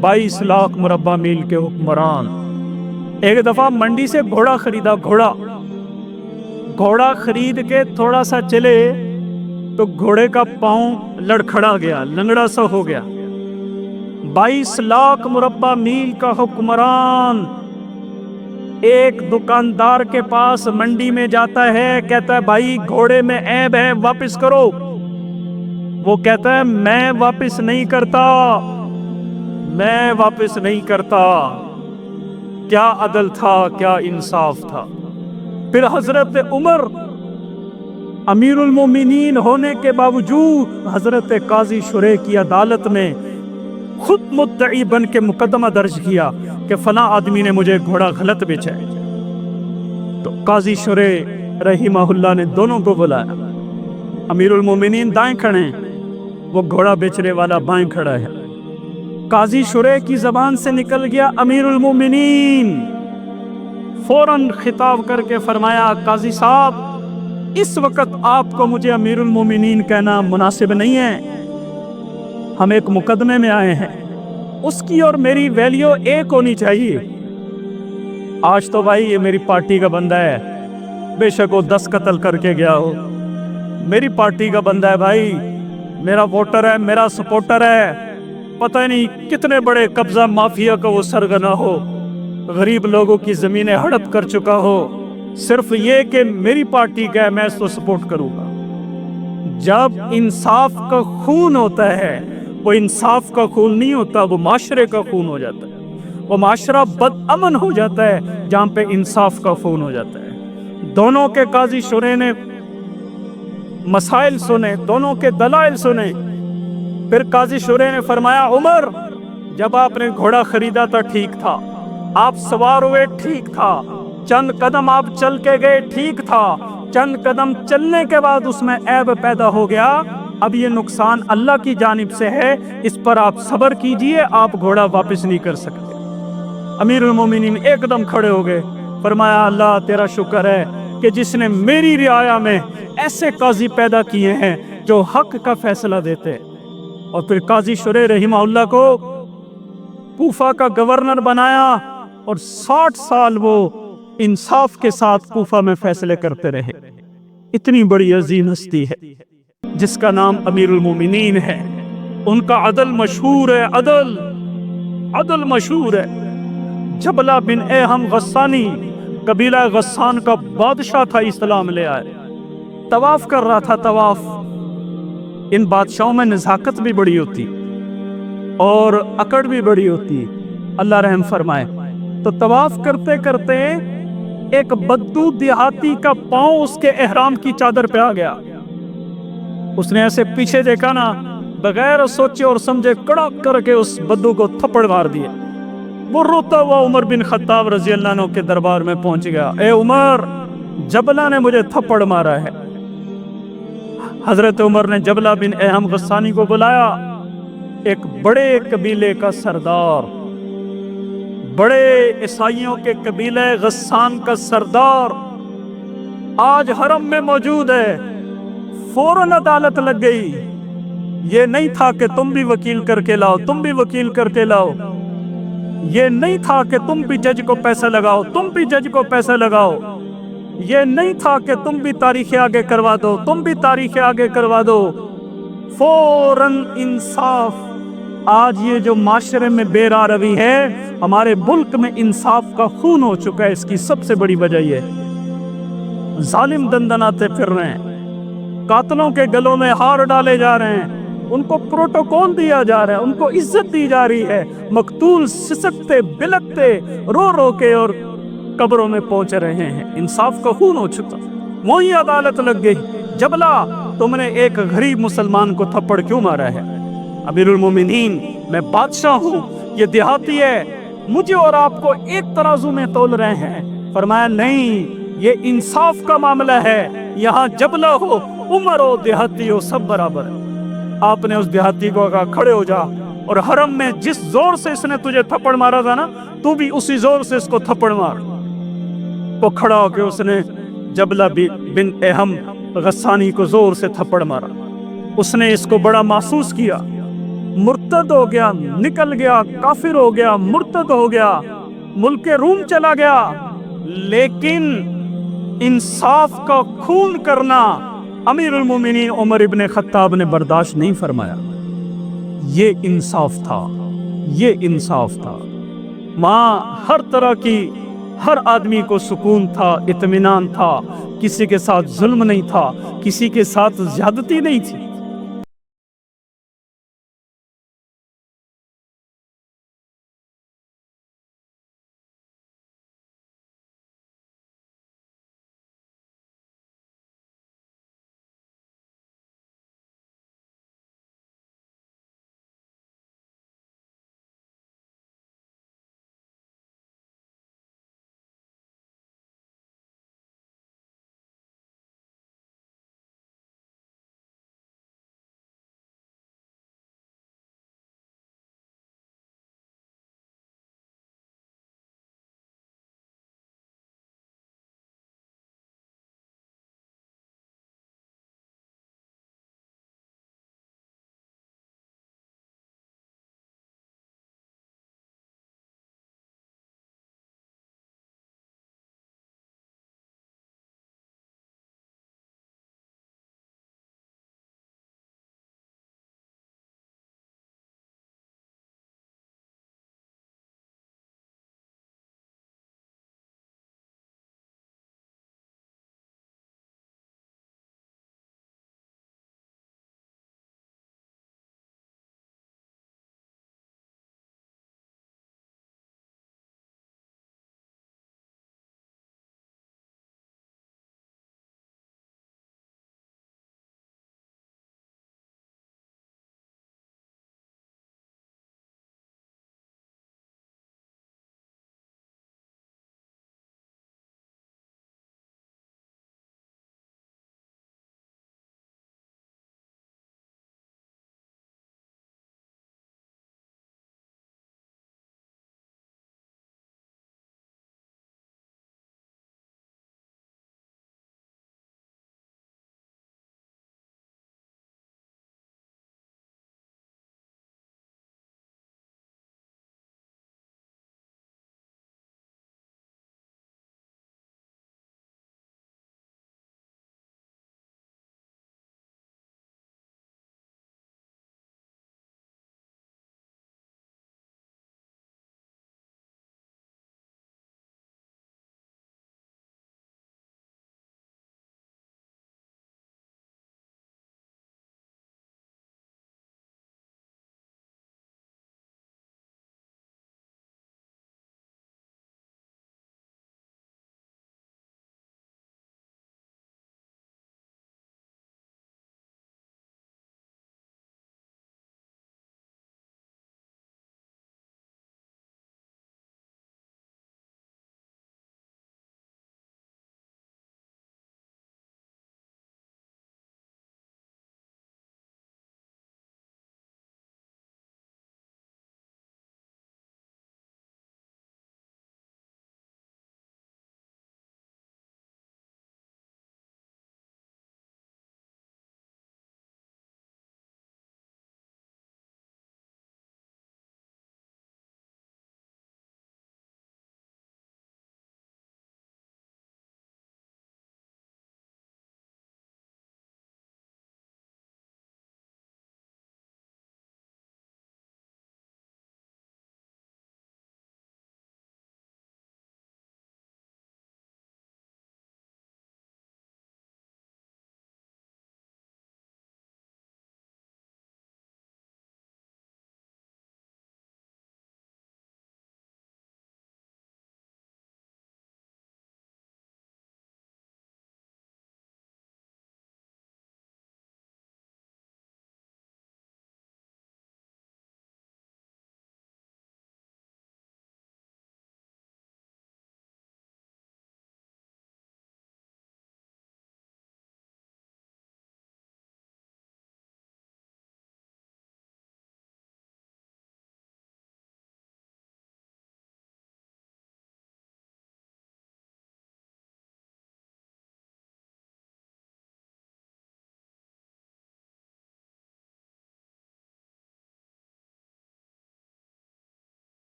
22 लाख मुरब्बा मील के हुक्मरान। एक दफा मंडी से घोड़ा खरीदा, घोड़ा खरीद के थोड़ा सा चले तो घोड़े का पांव लड़खड़ा गया, लंगड़ा सा हो गया। 22 लाख मुरब्बा मील का हुक्मरान एक दुकानदार के पास मंडी में जाता है, कहता है भाई घोड़े में ऐब है, वापस करो। वो कहता है मैं वापस नहीं करता, मैं वापस नहीं करता। क्या अदल था, क्या इंसाफ था। फिर हजरत उमर अमीरुल मोमिनीन होने के बावजूद हजरत काजी शुरे की अदालत में खुद मुद्दई बन के मुकदमा दर्ज किया कि फला आदमी ने मुझे घोड़ा गलत बेचा है। तो काजी शुरे रहीमहुल्लाह ने दोनों को बुलाया। अमीरुल मोमिनीन दाएं खड़े हैं, वो घोड़ा बेचने वाला बाएं खड़ा है। काजी शुरे की जबान से निकल गया अमीरुल मोमिनीन। फौरन खिताब करके फरमाया, काजी साहब इस वक्त आपको मुझे अमीरुल मोमिनीन कहना मुनासिब नहीं है। हम एक मुकदमे में आए हैं, उसकी और मेरी वैल्यू एक होनी चाहिए। आज तो भाई ये मेरी पार्टी का बंदा है, बेशक वो 10 कत्ल करके गया हो, मेरी पार्टी का बंदा है भाई, मेरा वोटर है, मेरा सपोर्टर है। पता नहीं कितने बड़े कब्जा माफिया का वो सरगना हो, गरीब लोगों की जमीनें हड़प कर चुका हो, सिर्फ ये कि मेरी पार्टी का है मैं इसको सपोर्ट करूंगा। जब इंसाफ का खून होता है, वो इंसाफ का खून नहीं होता, वो माशरे का खून हो जाता है। वो माशरा बदअमन हो जाता है जहाँ पे इंसाफ का खून हो जाता है। दोनों के काजी शुरे ने मसाइल सुने, दोनों के दलाइल सुने। फिर काजी शुरे ने फरमाया, उमर जब आपने घोड़ा खरीदा था ठीक था, आप सवार हुए ठीक था, चंद कदम आप चल के गए ठीक था, चंद कदम चलने के बाद उसमें ऐब पैदा हो गया। अब ये नुकसान अल्लाह की जानिब से है, इस पर आप सब्र कीजिए, आप घोड़ा वापस नहीं कर सकते। अमीरुल मोमिनीन एकदम खड़े हो गए, फरमाया अल्लाह तेरा शुक्र है कि जिसने मेरी रियाया में ऐसे काजी पैदा किए हैं जो हक का फैसला देते। और फिर काजी शुरे रहीमहुल्लाह को कूफा का गवर्नर बनाया और 60 साल वो इंसाफ के साथ कूफा में फैसले करते रहे। इतनी बड़ी अजीम हस्ती है जिसका नाम अमीरुल मोमिनीन है। उनका अदल मशहूर है, अदल मशहूर है। जबला बिन एहम गस्सानी कबीला गस्सान का बादशाह था, इस्लाम ले आए, तवाफ कर रहा था, तवाफ। इन बादशाहों में नज़ाकत भी बड़ी होती और अकड़ भी बड़ी होती, अल्लाह रहम फरमाए। तो तवाफ करते करते एक बद्दू देहाती का पांव उसके एहराम की चादर पे आ गया। उसने ऐसे पीछे देखा ना, बगैर सोचे और समझे कड़क करके उस बद्दू को थप्पड़ मार दिया। वो रोता हुआ उमर बिन खत्ताब रजी अल्लाह अन्हु के दरबार में पहुंच गया। ए उमर, जबला ने मुझे थप्पड़ मारा है। हजरत उमर ने जबला बिन एहम गस्सानी को बुलाया, एक बड़े कबीले का सरदार, बड़े ईसाइयों के कबीले गस्सान का सरदार आज हरम में मौजूद है। फौरन अदालत लग गई। ये नहीं था कि तुम भी वकील करके लाओ, तुम भी वकील करके लाओ। ये नहीं था कि तुम भी जज को पैसा लगाओ, तुम भी जज को पैसा लगाओ। ये नहीं था कि तुम भी तारीखें आगे करवा दो, तुम भी तारीखें आगे करवा दो। फौरन इंसाफ। आज ये जो माशरे में बेरारवी है, हमारे मुल्क में इंसाफ का खून हो चुका है। इसकी सबसे बड़ी वजह ये है, जालिम दंदनाते फिर रहे हैं, कातलों के गलों में हार डाले जा रहे हैं, उनको प्रोटोकॉल दिया जा रहा है, उनको इज्जत दी जा रही है। मकतूल सिसकते बिलकते रो रो के और कब्रों में पहुंच रहे हैं। इंसाफ का खून हो चुका। वही अदालत लग गई, जबला तुमने एक गरीब मुसलमान को थप्पड़ क्यों मारा है? अमीरुल मोमिनीन, मैं बादशाह हूँ, ये देहाती है, मुझे और आपको एक तराजू में तोल रहे हैं। फरमाया नहीं, ये इंसाफ का मामला है, यहाँ जबला हो, उमर हो, देहाती हो, सब बराबर है। आपने उस देहाती को कहा खड़े हो जा, और हरम में जिस जोर से इसने तुझे थप्पड़ मारा था ना, तू भी उसी जोर से इसको थप्पड़ मार। वो खड़ा होकर उसने जबला बिन एहम गस्सानी को जोर से थप्पड़ मारा। उसने इसको बड़ा महसूस किया, مرتد ہو گیا، نکل گیا، کافر ہو گیا، مرتد ہو گیا، ملک روم چلا گیا، لیکن انصاف کا خون کرنا امیر المومنین عمر ابن خطاب نے برداشت نہیں فرمایا۔ یہ انصاف تھا، یہ انصاف تھا۔ وہاں ہر طرح کی، ہر آدمی کو سکون تھا، اطمینان تھا، کسی کے ساتھ ظلم نہیں تھا، کسی کے ساتھ زیادتی نہیں تھی۔